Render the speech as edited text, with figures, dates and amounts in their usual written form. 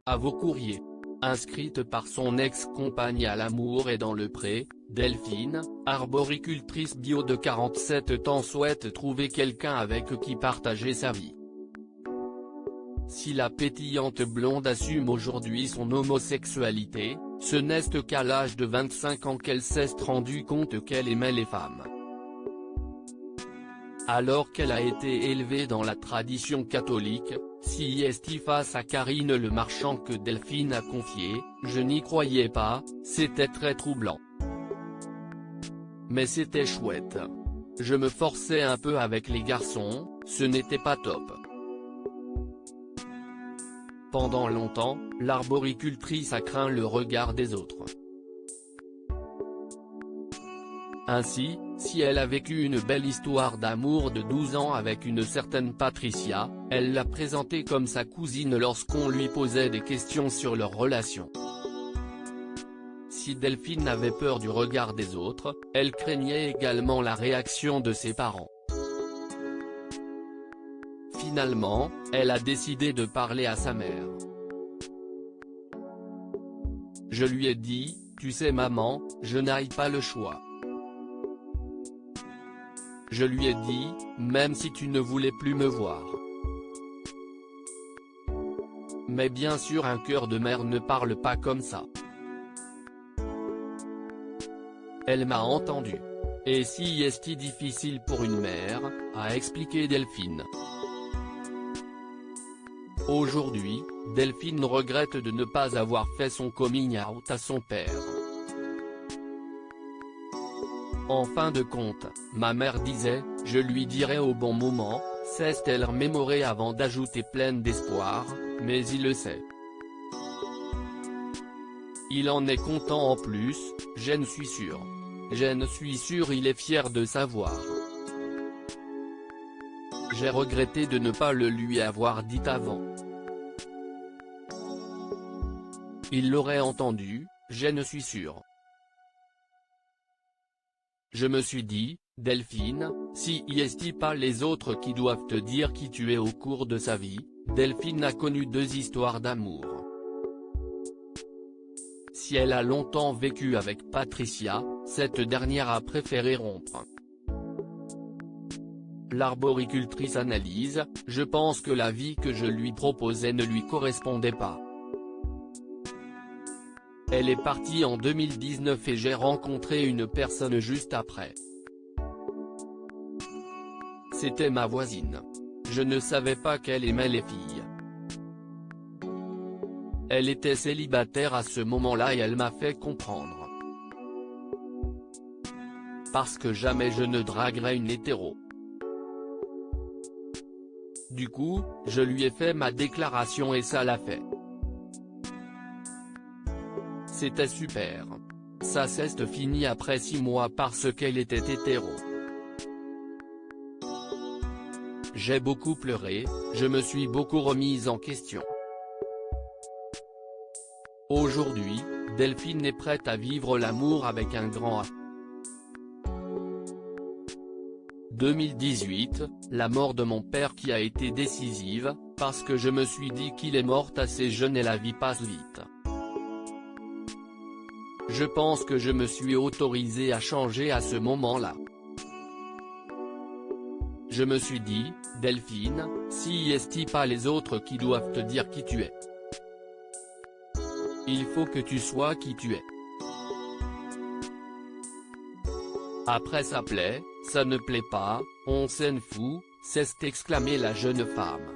à vos courriers. Inscrite par son ex-compagne à l'amour et dans le pré, Delphine, arboricultrice bio de 47 ans souhaite trouver quelqu'un avec qui partager sa vie. Si la pétillante blonde assume aujourd'hui son homosexualité, ce n'est qu'à l'âge de 25 ans qu'elle s'est rendue compte qu'elle aimait les femmes. Alors qu'elle a été élevée dans la tradition catholique, si est face à Karine Le Marchand que Delphine a confié, je n'y croyais pas, c'était très troublant. Mais c'était chouette. Je me forçais un peu avec les garçons, ce n'était pas top. Pendant longtemps, l'arboricultrice a craint le regard des autres. Ainsi, si elle a vécu une belle histoire d'amour de 12 ans avec une certaine Patricia, elle l'a présentée comme sa cousine lorsqu'on lui posait des questions sur leur relation. Si Delphine avait peur du regard des autres, elle craignait également la réaction de ses parents. Finalement, elle a décidé de parler à sa mère. Je lui ai dit, tu sais maman, je n'ai pas le choix. Je lui ai dit, même si tu ne voulais plus me voir. Mais bien sûr un cœur de mère ne parle pas comme ça. Elle m'a entendu. Et si est difficile pour une mère, a expliqué Delphine. Aujourd'hui, Delphine regrette de ne pas avoir fait son coming out à son père. En fin de compte, ma mère disait, je lui dirai au bon moment, s'est-elle remémorée avant d'ajouter pleine d'espoir, mais il le sait. Il en est content en plus, je suis sûr. Je suis sûr il est fier de savoir. J'ai regretté de ne pas le lui avoir dit avant. Il l'aurait entendu, je suis sûr. Je me suis dit, Delphine, si est pas les autres qui doivent te dire qui tu es au cours de sa vie, Delphine a connu 2 histoires d'amour. Si elle a longtemps vécu avec Patricia, cette dernière a préféré rompre. L'arboricultrice analyse, je pense que la vie que je lui proposais ne lui correspondait pas. Elle est partie en 2019 et j'ai rencontré une personne juste après. C'était ma voisine. Je ne savais pas qu'elle aimait les filles. Elle était célibataire à ce moment-là et elle m'a fait comprendre. Parce que jamais je ne draguerai une hétéro. Du coup, je lui ai fait ma déclaration et ça l'a fait. C'était super. Ça s'est fini après 6 mois parce qu'elle était hétéro. J'ai beaucoup pleuré, je me suis beaucoup remise en question. Aujourd'hui, Delphine est prête à vivre l'amour avec un grand A. 2018, la mort de mon père qui a été décisive, parce que je me suis dit qu'il est mort assez jeune et la vie passe vite. Je pense que je me suis autorisé à changer à ce moment-là. Je me suis dit, Delphine, si est pas les autres qui doivent te dire qui tu es. Il faut que tu sois qui tu es. Après ça plaît, ça ne plaît pas, on s'en fout, s'est exclamée la jeune femme.